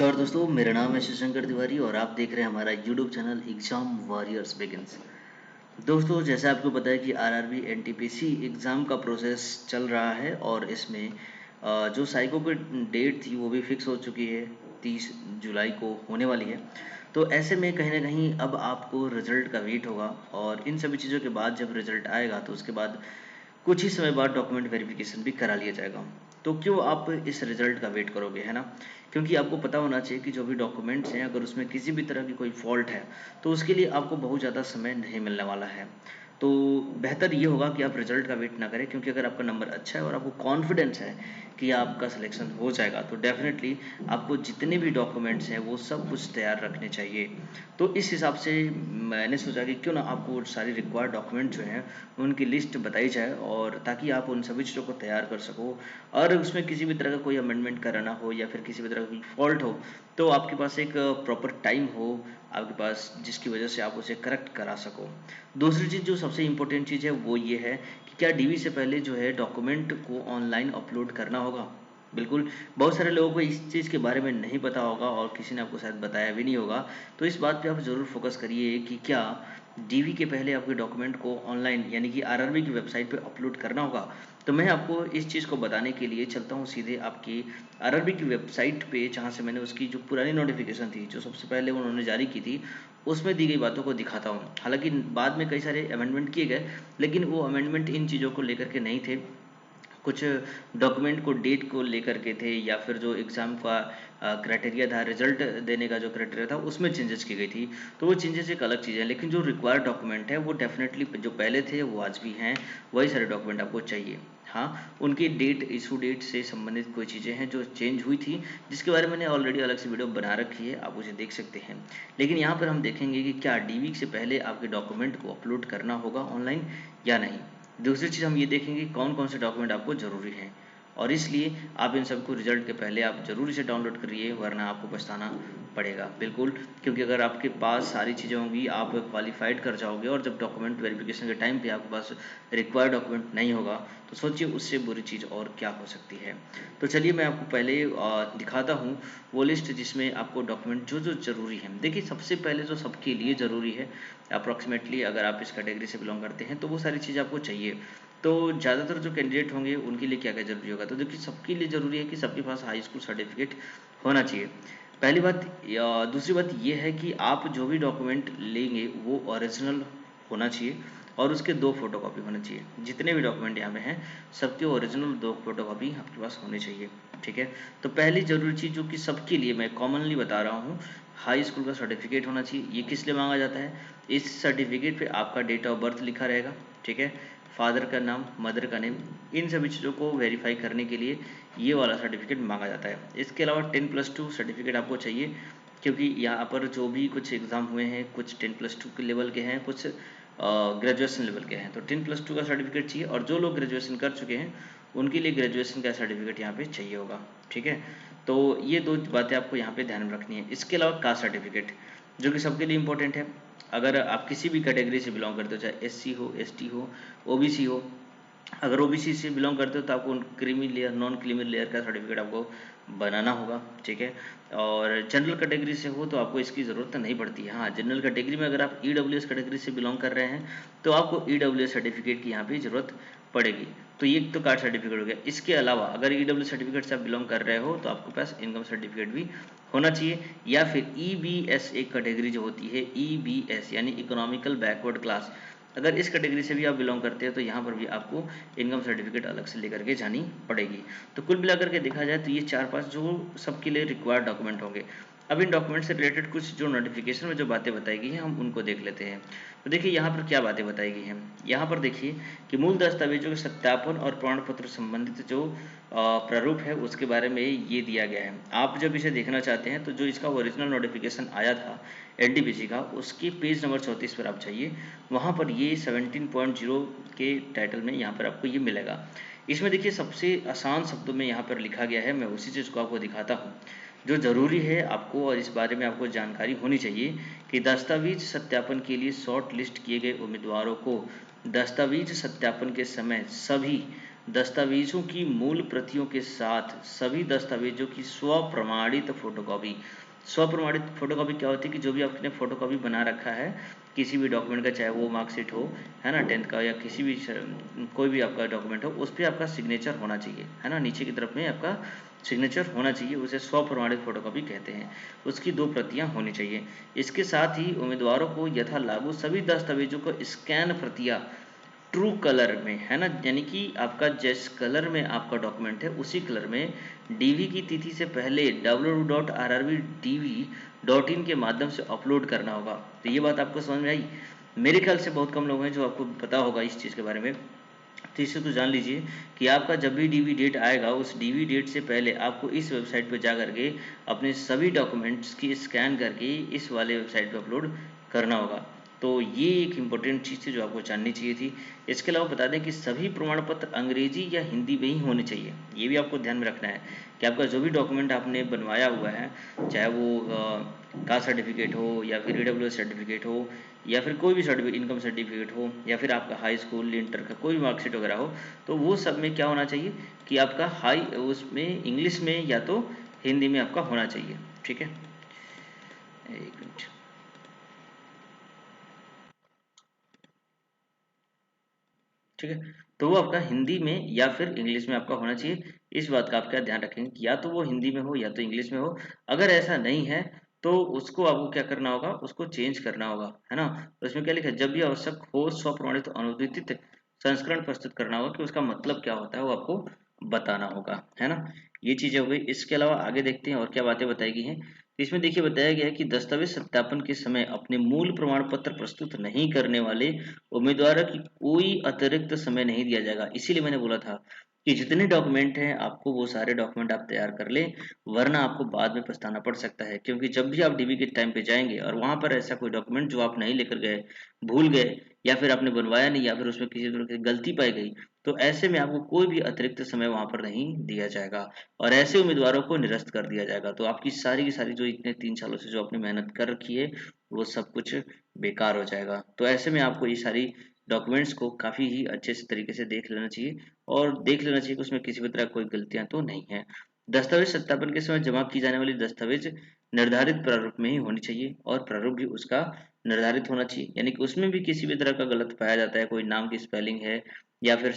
और दोस्तों, मेरा नाम है शिवशंकर तिवारी और आप देख रहे हैं हमारा YouTube channel exam warriors begins. दोस्तों, जैसे आपको पता है कि आरआरबी एनटीपीसी एग्ज़ाम का प्रोसेस चल रहा है और इसमें जो साइको की डेट थी वो भी फिक्स हो चुकी है, 30 जुलाई को होने वाली है। तो ऐसे में कहीं ना कहीं अब आपको रिज़ल्ट का वेट होगा और इन सभी चीज़ों के बाद जब रिज़ल्ट आएगा तो उसके बाद कुछ ही समय बाद डॉक्यूमेंट वेरिफिकेशन भी करा लिया जाएगा। तो क्यों आप इस रिज़ल्ट का वेट करोगे, है ना? क्योंकि आपको पता होना चाहिए कि जो भी डॉक्यूमेंट्स हैं, अगर उसमें किसी भी तरह की कोई फ़ॉल्ट है तो उसके लिए आपको बहुत ज़्यादा समय नहीं मिलने वाला है। तो बेहतर ये होगा कि आप रिज़ल्ट का वेट ना करें, क्योंकि अगर आपका नंबर अच्छा है और आपको कॉन्फिडेंस है कि आपका सिलेक्शन हो जाएगा तो डेफ़िनेटली आपको जितने भी डॉक्यूमेंट्स हैं वो सब कुछ तैयार रखने चाहिए। तो इस हिसाब से मैंने सोचा कि क्यों ना आपको वो सारी रिक्वायर्ड डॉक्यूमेंट जो हैं उनकी लिस्ट बताई जाए, और ताकि आप उन सभी चीज़ों को तैयार कर सको। और उसमें किसी भी तरह का कोई अमेंडमेंट कराना हो या फिर किसी भी तरह की फॉल्ट हो तो आपके पास एक प्रॉपर टाइम हो आपके पास, जिसकी वजह से आप उसे करेक्ट करा सको। दूसरी चीज़ जो सबसे इम्पोर्टेंट चीज़ है वो ये है कि क्या डीवी से पहले जो है डॉक्यूमेंट को ऑनलाइन अपलोड करना होगा। बिल्कुल, बहुत सारे लोगों को इस चीज़ के बारे में नहीं पता होगा और किसी ने आपको शायद बताया भी नहीं होगा। तो इस बात पे आप ज़रूर फोकस करिए कि क्या डीवी के पहले आपके डॉक्यूमेंट को ऑनलाइन यानी कि आरआरबी की वेबसाइट पे अपलोड करना होगा। तो मैं आपको इस चीज़ को बताने के लिए चलता हूँ सीधे आपकी आरआरबी की वेबसाइट पे, जहाँ से मैंने उसकी जो पुरानी नोटिफिकेशन थी जो सबसे पहले उन्होंने जारी की थी उसमें दी गई बातों को दिखाता हूँ। हालांकि बाद में कई सारे अमेंडमेंट किए गए, लेकिन वो अमेंडमेंट इन चीज़ों को लेकर के नहीं थे। कुछ डॉक्यूमेंट को डेट को लेकर के थे, या फिर जो एग्ज़ाम का क्राइटेरिया था, रिजल्ट देने का जो क्राइटेरिया था उसमें चेंजेस की गई थी। तो वो चेंजेस एक अलग चीज़ है, लेकिन जो रिक्वायर्ड डॉक्यूमेंट है वो डेफिनेटली जो पहले थे वो आज भी हैं, वही सारे डॉक्यूमेंट आपको चाहिए। हाँ, उनकी डेट, इशू डेट से संबंधित कोई चीज़ें हैं जो चेंज हुई थी, जिसके बारे में मैंने ऑलरेडी अलग से वीडियो बना रखी है, आप उसे देख सकते हैं। लेकिन यहाँ पर हम देखेंगे कि क्या डीवी से पहले आपके डॉक्यूमेंट को अपलोड करना होगा ऑनलाइन या नहीं। दूसरी चीज़ हम ये देखेंगे कौन कौन से डॉक्यूमेंट आपको ज़रूरी हैं, और इसलिए आप इन सबको रिजल्ट के पहले आप ज़रूर इसे डाउनलोड करिए, वरना आपको पछताना पड़ेगा। बिल्कुल, क्योंकि अगर आपके पास सारी चीज़ें होंगी आप क्वालिफाइड कर जाओगे, और जब डॉक्यूमेंट वेरिफिकेशन के टाइम पे आपके पास रिक्वायर्ड डॉक्यूमेंट नहीं होगा तो सोचिए उससे बुरी चीज़ और क्या हो सकती है। तो चलिए मैं आपको पहले दिखाता हूँ वो लिस्ट जिसमें आपको डॉक्यूमेंट जो जो ज़रूरी हैं। देखिए, सबसे पहले जो सबके लिए ज़रूरी है, अप्रॉक्सीमेटली अगर आप इस कैटेगरी से बिलोंग करते हैं तो वो सारी चीज़ आपको चाहिए। तो ज़्यादातर जो कैंडिडेट होंगे उनके लिए क्या क्या ज़रूरी होगा, तो देखिए सबके लिए ज़रूरी है कि सबके पास हाई स्कूल सर्टिफिकेट होना चाहिए, पहली बात। दूसरी बात ये है कि आप जो भी डॉक्यूमेंट लेंगे वो ओरिजिनल होना चाहिए, और उसके 2 फोटोकॉपी होने चाहिए। जितने भी डॉक्यूमेंट यहाँ पे हैं सबके ओरिजिनल 2 फोटोकॉपी आपके पास होने चाहिए, ठीक है। तो पहली ज़रूरी चीज़ जो कि सबके लिए मैं कॉमनली बता रहा हूँ, हाई स्कूल का सर्टिफिकेट होना चाहिए। ये किस लिए मांगा जाता है, इस सर्टिफिकेट पे आपका डेट ऑफ बर्थ लिखा रहेगा, ठीक है, फादर का नाम, मदर का नेम, इन सभी चीज़ों को वेरीफाई करने के लिए ये वाला सर्टिफिकेट मांगा जाता है। इसके अलावा 10+2 सर्टिफिकेट आपको चाहिए, क्योंकि यहाँ पर जो भी कुछ एग्ज़ाम हुए हैं कुछ 10+2 के लेवल के हैं, कुछ ग्रेजुएशन लेवल के हैं। तो 10+2 का सर्टिफिकेट चाहिए, और जो लोग ग्रेजुएशन कर चुके हैं उनके लिए ग्रेजुएशन का सर्टिफिकेट यहाँ पे चाहिए होगा, ठीक है। तो ये 2 बातें आपको यहाँ पे ध्यान में रखनी है। इसके अलावा कास्ट सर्टिफिकेट, जो कि सबके लिए इम्पोर्टेंट है। अगर आप किसी भी कैटेगरी से बिलोंग करते हो, चाहे एससी हो, एसटी हो, ओबीसी हो, अगर ओबीसी से बिलोंग करते हो तो आपको creamy layer, non creamy layer का सर्टिफिकेट आपको बनाना होगा, ठीक है। और जनरल कैटेगरी से हो तो आपको इसकी ज़रूरत नहीं पड़ती है। हाँ, जनरल कैटेगरी में अगर आप ईडब्ल्यूएस कैटेगरी से बिलोंग कर रहे हैं तो आपको ईडब्ल्यूएस सर्टिफिकेट की यहाँ पे ज़रूरत पड़ेगी। तो ये तो कास्ट सर्टिफिकेट हो गया। इसके अलावा अगर ईडब्ल्यू सर्टिफिकेट से आप बिलोंग कर रहे हो तो आपके पास इनकम सर्टिफिकेट भी होना चाहिए, या फिर ईबीएस एक कैटेगरी जो होती है, ईबीएस यानी इकोनॉमिकल बैकवर्ड क्लास, अगर इस कैटेगरी से भी आप बिलोंग करते हैं तो यहाँ पर भी आपको इनकम सर्टिफिकेट अलग से लेकर के जानी पड़ेगी। तो कुल मिलाकर के देखा जाए तो ये 4-5 जो सबके लिए रिक्वायर्ड डॉक्यूमेंट होंगे। अब इन डॉक्यूमेंट से रिलेटेड कुछ जो नोटिफिकेशन में जो बातें बताई गई हैं हम उनको देख लेते हैं। तो देखिए यहाँ पर क्या बातें बताई गई हैं। यहाँ पर देखिए कि मूल दस्तावेजों के सत्यापन और प्रमाण पत्र संबंधित जो प्रारूप है उसके बारे में ये दिया गया है। आप जब इसे देखना चाहते हैं तो जो इसका ओरिजिनल नोटिफिकेशन आया था एनटीपीसी का, उसके पेज नंबर 34 पर आप जाइए, वहाँ पर ये 17.0 के टाइटल में यहाँ पर आपको ये मिलेगा। इसमें देखिए सबसे आसान शब्दों में यहाँ पर लिखा गया है, मैं उसी चीज़ को आपको दिखाता हूँ जो ज़रूरी है आपको, और इस बारे में आपको जानकारी होनी चाहिए कि दस्तावेज सत्यापन के लिए शॉर्ट लिस्ट किए गए उम्मीदवारों को दस्तावेज सत्यापन के समय सभी दस्तावेजों की मूल प्रतियों के साथ सभी दस्तावेजों की स्वप्रमाणित फोटोकॉपी। स्वप्रमाणित फोटोकॉपी क्या होती है कि जो भी आपने फोटोकॉपी बना रखा है किसी भी डॉक्यूमेंट का, चाहे वो मार्कशीट हो, है ना, 10th का, या किसी भी कोई भी आपका डॉक्यूमेंट हो, उस पर आपका सिग्नेचर होना चाहिए, है ना, नीचे की तरफ में आपका सिग्नेचर होना चाहिए, उसे स्वप्रमाणित फोटोकॉपी कहते हैं। उसकी 2 प्रतियां होनी चाहिए। इसके साथ ही उम्मीदवारों को यथा लागू सभी दस्तावेजों को स्कैन प्रतियां ट्रू कलर में, है ना, यानी कि आपका जिस कलर में आपका डॉक्यूमेंट है उसी कलर में डीवी की तिथि से पहले www.rrbdv.in के माध्यम से अपलोड करना होगा। तो ये बात आपको समझ में आई? मेरे ख्याल से बहुत कम लोग हैं जो आपको पता होगा इस चीज़ के बारे में। तो इससे तो जान लीजिए कि आपका जब भी डीवी डेट आएगा उस डीवी डेट से पहले आपको इस वेबसाइट पर जा करके अपने सभी डॉक्यूमेंट्स की स्कैन करके इस वाले वेबसाइट पर अपलोड करना होगा। तो ये एक इम्पोर्टेंट चीज़ थी जो आपको जाननी चाहिए थी। इसके अलावा बता दें कि सभी प्रमाण पत्र अंग्रेजी या हिंदी में ही होने चाहिए। ये भी आपको ध्यान में रखना है कि आपका जो भी डॉक्यूमेंट आपने बनवाया हुआ है, चाहे वो कास्ट सर्टिफिकेट हो या फिर ईडब्ल्यूएस सर्टिफिकेट हो या फिर कोई भी सर्टिफिकेट, इनकम सर्टिफिकेट हो या फिर आपका हाई स्कूल इंटर का कोई भी मार्कशीट वगैरह हो, तो वो सब में क्या होना चाहिए कि आपका हाई उसमें इंग्लिश में या तो हिंदी में आपका होना चाहिए। ठीक है, एक मिनट। ठीक है, तो वो आपका हिंदी में या फिर इंग्लिश में आपका होना चाहिए। इस बात का आप क्या ध्यान रखेंगे कि या तो वो हिंदी में हो या तो इंग्लिश में हो। अगर ऐसा नहीं है तो उसको आपको क्या करना होगा, उसको चेंज करना होगा, है ना। तो इसमें क्या लिखा है, जब भी आवश्यक हो स्वप्रमाणित अनुदित संस्करण प्रस्तुत करना होगा, कि उसका मतलब क्या होता है वो आपको बताना होगा, है ना। ये चीजें हो गई। इसके अलावा आगे देखते हैं और क्या बातें बताई गई हैं। तो इसमें देखिए बताया गया है कि दस्तावेज सत्यापन के समय अपने मूल प्रमाण पत्र प्रस्तुत नहीं करने वाले उम्मीदवारों की कोई अतिरिक्त समय नहीं दिया जाएगा। इसीलिए मैंने बोला था कि जितने डॉक्यूमेंट हैं आपको वो सारे डॉक्यूमेंट आप तैयार कर लें, वरना आपको बाद में पछताना पड़ सकता है। क्योंकि जब भी आप डीबी के टाइम पे जाएंगे और वहां पर ऐसा कोई डॉक्यूमेंट जो आप नहीं लेकर गए, भूल गए, या फिर आपने बनवाया नहीं, या फिर उसमें किसी तरह की गलती पाई गई, तो ऐसे में आपको कोई भी अतिरिक्त समय वहां पर नहीं दिया जाएगा और ऐसे उम्मीदवारों को निरस्त कर दिया जाएगा। तो आपकी सारी की सारी जो इतने 3 सालों से जो आपने मेहनत कर रखी है वो सब कुछ बेकार हो जाएगा। तो ऐसे में आपको ये सारी डॉक्यूमेंट्स को काफ़ी ही अच्छे से तरीके से देख लेना चाहिए और देख लेना चाहिए कि उसमें किसी भी तरह कोई गलतियां तो नहीं है। दस्तावेज सत्यापन के समय जमा की जाने वाली दस्तावेज निर्धारित प्रारूप में ही होनी चाहिए और प्रारूप भी उसका निर्धारित होना चाहिए, यानी कि उसमें भी किसी भी तरह का गलत पाया जाता है, कोई नाम की स्पेलिंग है या फिर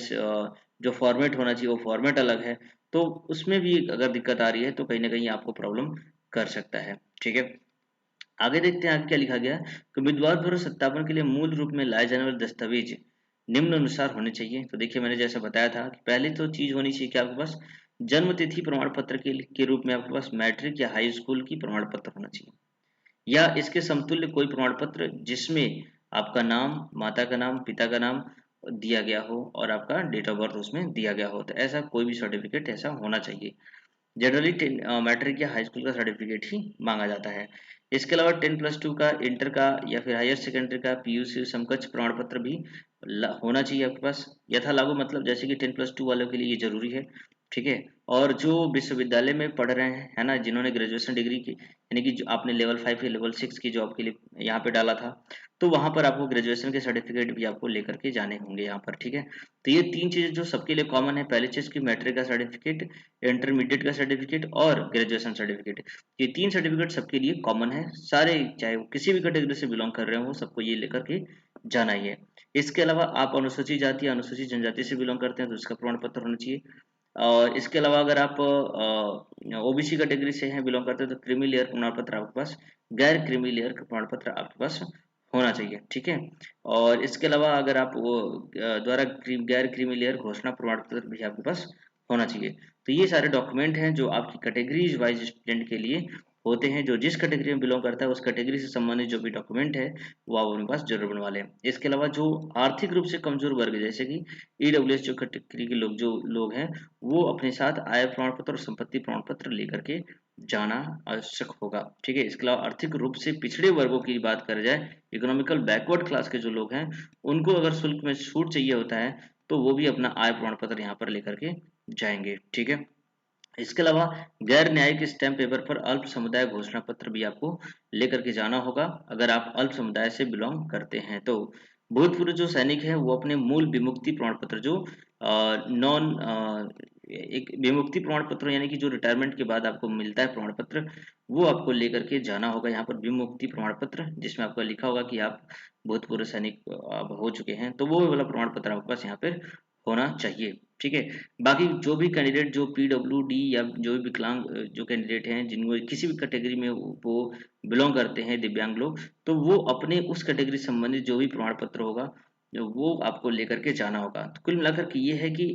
जो फॉर्मेट होना चाहिए वो फॉर्मेट अलग है, तो उसमें भी अगर दिक्कत आ रही है तो कहीं ना कहीं आपको प्रॉब्लम कर सकता है। ठीक है, आगे देखते हैं आगे क्या लिखा गया कि उम्मीदवार द्वारा सत्यापन के लिए मूल रूप में लाए जाने वाले दस्तावेज निम्न अनुसार होने चाहिए। तो देखिए मैंने जैसा बताया था कि पहली तो चीज होनी चाहिए कि आपके पास जन्म तिथि प्रमाण पत्र के रूप में आपके पास मैट्रिक या हाई स्कूल की प्रमाण पत्र होना चाहिए, या इसके समतुल्य कोई प्रमाण पत्र जिसमें आपका नाम, माता का नाम, पिता का नाम दिया गया हो और आपका डेट ऑफ बर्थ उसमें दिया गया हो। तो ऐसा कोई भी सर्टिफिकेट ऐसा होना चाहिए। जनरली मैट्रिक या हाई स्कूल का सर्टिफिकेट ही मांगा जाता है। इसके अलावा 10+2 का, इंटर का या फिर हायर सेकेंडरी का पीयूसी समकक्ष प्रमाण पत्र भी होना चाहिए आपके पास। यथा लागू मतलब जैसे कि 10+2 वालों के लिए ये जरूरी है। ठीक है, और जो विश्वविद्यालय में पढ़ रहे हैं, है ना, जिन्होंने ग्रेजुएशन डिग्री की, यानी कि जो आपने लेवल 5 या लेवल 6 की जॉब के लिए यहाँ पे डाला था, तो वहां पर आपको ग्रेजुएशन के सर्टिफिकेट भी आपको लेकर के जाने होंगे यहाँ पर। ठीक है, तो ये 3 चीजें जो सबके लिए कॉमन है, पहली चीज की मैट्रिक का सर्टिफिकेट, इंटरमीडिएट का सर्टिफिकेट और ग्रेजुएशन सर्टिफिकेट, ये 3 सर्टिफिकेट सबके लिए कॉमन है। सारे चाहे वो किसी भी कैटेगरी से बिलोंग कर रहे हो सबको ये लेकर के जाना ही है। इसके अलावा आप अनुसूचित जाति या अनुसूचित जनजाति से बिलोंग करते हैं तो इसका प्रमाण पत्र होना चाहिए। और इसके अलावा अगर आप ओबीसी कैटेगरी से हैं, बिलोंग करते हैं, तो क्रीमी लेयर प्रमाण पत्र आपके पास, गैर क्रीमी लेयर का प्रमाण पत्र आपके पास होना चाहिए। ठीक है, और इसके अलावा अगर आप वो द्वारा गैर क्रीमी लेयर घोषणा प्रमाण पत्र भी आपके पास होना चाहिए। तो ये सारे डॉक्यूमेंट हैं जो आपकी कैटेगरीज वाइज स्टूडेंट के लिए होते हैं। जो जिस कैटेगरी में बिलोंग करता है उस कैटेगरी से संबंधित जो भी डॉक्यूमेंट है वो आप अपने पास जरूर बनवा लें। इसके अलावा जो आर्थिक रूप से कमजोर वर्ग जैसे कि ईडब्ल्यूएस जो कैटेगरी के लोग हैं, वो अपने साथ आय प्रमाण पत्र और संपत्ति प्रमाण पत्र लेकर के जाना आवश्यक होगा। ठीक है, इसके अलावा आर्थिक रूप से पिछड़े वर्गों की बात करें जाए, इकोनॉमिकल बैकवर्ड क्लास के जो लोग हैं, उनको अगर शुल्क में छूट चाहिए होता है तो वो भी अपना आय प्रमाण पत्र यहाँ पर लेकर के जाएंगे। ठीक है, इसके अलावा गैर न्यायिक स्टैम्प पेपर पर अल्प समुदाय घोषणा पत्र भी आपको लेकर के जाना होगा अगर आप अल्प समुदाय से बिलोंग करते हैं तो। भूतपूर्व जो सैनिक हैं वो अपने मूल विमुक्ति प्रमाण पत्र जो नॉन एक विमुक्ति प्रमाण पत्र यानी कि जो रिटायरमेंट के बाद आपको मिलता है प्रमाण पत्र, वो आपको लेकर के जाना होगा यहाँ पर विमुक्ति प्रमाण पत्र, जिसमें आपको लिखा होगा कि आप भूतपूर्व सैनिक अब हो चुके हैं, तो वो वाला प्रमाण पत्र आपके पास यहाँ पे होना चाहिए। ठीक है। बाकी जो भी कैंडिडेट जो पीडब्ल्यूडी या जो भी विकलांग जो कैंडिडेट हैं जिनको किसी भी कैटेगरी में वो बिलोंग करते हैं दिव्यांग लोग, तो वो अपने उस कैटेगरी से संबंधित जो भी प्रमाण पत्र होगा वो आपको लेकर के जाना होगा। तो कुल मिलाकर के ये है कि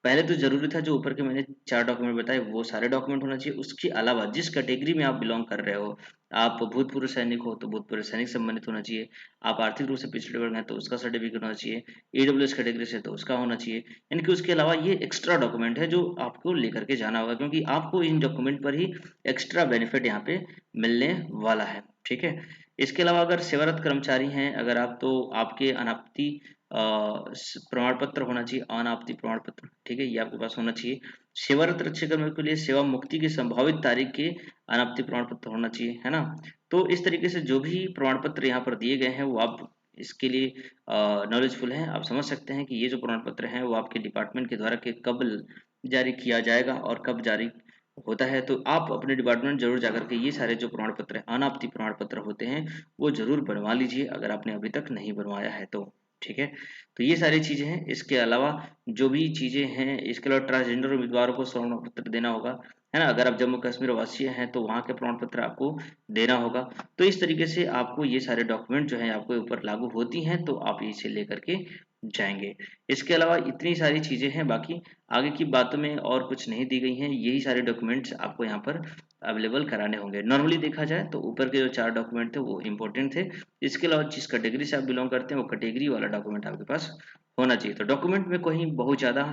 पहले तो जरूरी था जो ऊपर के मैंने 4 डॉक्यूमेंट बताए वो सारे डॉक्यूमेंट होना चाहिए। उसके अलावा जिस कैटेगरी में आप बिलोंग कर रहे हो, आप भूतपूर्व सैनिक हो तो भूतपूर्व सैनिक संबंधित होना चाहिए, आप आर्थिक रूप से पिछड़े वर्ग हैं तो उसका सर्टिफिकेट होना चाहिए, ईडब्ल्यूएस कैटेगरी से तो उसका होना चाहिए। यानी कि उसके अलावा ये एक्स्ट्रा डॉक्यूमेंट है जो आपको लेकर के जाना होगा, क्योंकि आपको इन डॉक्यूमेंट पर ही एक्स्ट्रा बेनिफिट यहाँ पे मिलने वाला है। ठीक है। इसके अलावा अगर सेवारत कर्मचारी हैं अगर आप, तो आपके अनापत्ति प्रमाण पत्र होना चाहिए, अनापत्ति प्रमाण पत्र। ठीक है, ये आपके पास होना चाहिए। सेवारत रक्षा कर्मियों के लिए सेवा मुक्ति की संभावित तारीख के अनापत्ति प्रमाण पत्र होना चाहिए, है ना। तो इस तरीके से जो भी प्रमाण पत्र यहाँ पर दिए गए हैं वो आप इसके लिए नॉलेजफुल हैं, आप समझ सकते हैं कि ये जो प्रमाण पत्र हैं वो आपके डिपार्टमेंट के द्वारा के कब जारी किया जाएगा और कब जारी होता है। तो आप अपने डिपार्टमेंट जरूर जाकर के ये सारे जो प्रमाण पत्र अनापत्ति प्रमाण पत्र होते हैं वो जरूर बनवा लीजिए अगर आपने अभी तक नहीं बनवाया है तो। ठीक है। तो ये सारी चीजें हैं। इसके अलावा जो भी चीजें हैं, इसके अलावा ट्रांसजेंडर उम्मीदवारों को प्रमाण पत्र देना होगा, है ना। अगर आप जम्मू कश्मीर वासी हैं तो वहाँ के प्रमाण पत्र आपको देना होगा। तो इस तरीके से आपको ये सारे डॉक्यूमेंट जो है आपके ऊपर लागू होती हैं, तो आप इसे लेकर के जाएंगे। इसके अलावा इतनी सारी चीजें हैं, बाकी आगे की बातों में और कुछ नहीं दी गई हैं। यही सारे डॉक्यूमेंट्स आपको यहाँ पर अवेलेबल कराने होंगे। नॉर्मली देखा जाए तो ऊपर के जो 4 डॉक्यूमेंट थे वो इंपॉर्टेंट थे। इसके अलावा जिस कैटेगरी से आप बिलोंग करते हैं वो कैटेगरी वाला डॉक्यूमेंट आपके पास होना चाहिए। तो डॉक्यूमेंट में कहीं बहुत ज़्यादा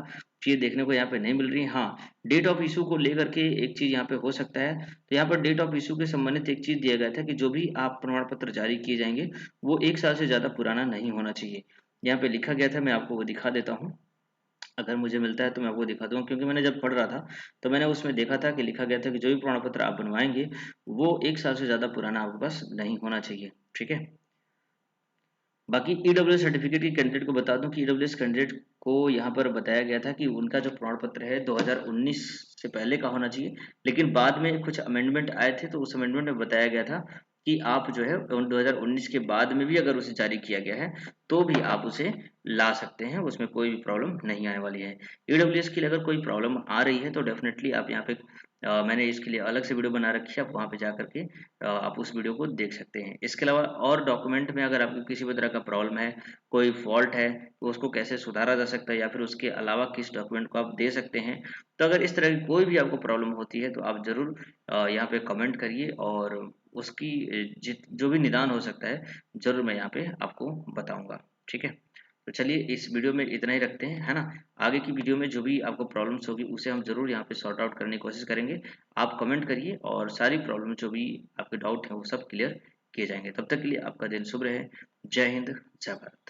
चीज़ देखने को यहाँ पे नहीं मिल रही। हाँ, डेट ऑफ इशू को लेकर के एक चीज़ यहाँ पे हो सकता है। तो यहाँ पर डेट ऑफ इशू के संबंधित एक चीज़ दिया गया था कि जो भी आप प्रमाण पत्र जारी किए जाएंगे वो 1 साल से ज़्यादा पुराना नहीं होना चाहिए। यहाँ पे लिखा गया था, मैं आपको वो दिखा देता हूँ। अगर मुझे मिलता है तो मैं आपको दिखा दूंगा, क्योंकि मैंने जब पढ़ रहा था तो मैंने उसमें देखा था कि लिखा गया था कि जो भी प्रमाण पत्र आप बनवाएंगे वो 1 साल से ज़्यादा पुराना आपके पास नहीं होना चाहिए। ठीक है। बाकी ईडब्ल्यूएस सर्टिफिकेट की कैंडिडेट को बता दूं कि ईडब्ल्यूएस कैंडिडेट को यहाँ पर बताया गया था कि उनका जो प्रमाण पत्र है 2019 से पहले का होना चाहिए, लेकिन बाद में कुछ अमेंडमेंट आए थे तो उस अमेंडमेंट में बताया गया था कि आप जो है 2019 के बाद में भी अगर उसे जारी किया गया है तो भी आप उसे ला सकते हैं, उसमें कोई भी प्रॉब्लम नहीं आने वाली है। ईडब्ल्यूएस के लिए अगर कोई प्रॉब्लम आ रही है तो डेफिनेटली आप यहाँ पे मैंने इसके लिए अलग से वीडियो बना रखी है, आप वहाँ पे जा करके आप उस वीडियो को देख सकते हैं। इसके अलावा और डॉक्यूमेंट में अगर आपको किसी भी तरह का प्रॉब्लम है, कोई फॉल्ट है, तो उसको कैसे सुधारा जा सकता है या फिर उसके अलावा किस डॉक्यूमेंट को आप दे सकते हैं। तो अगर इस तरह की कोई भी आपको प्रॉब्लम होती है तो आप ज़रूर यहाँ पे कमेंट करिए और उसकी जो भी निदान हो सकता है ज़रूर मैं यहाँ पे आपको बताऊँगा। ठीक है। तो चलिए इस वीडियो में इतना ही रखते हैं, है ना। आगे की वीडियो में जो भी आपको प्रॉब्लम्स होगी उसे हम ज़रूर यहाँ पे सॉर्ट आउट करने की कोशिश करेंगे। आप कमेंट करिए और सारी प्रॉब्लम जो भी आपके डाउट हैं वो सब क्लियर किए जाएंगे। तब तक के लिए आपका दिन शुभ रहे। जय हिंद, जय भारत।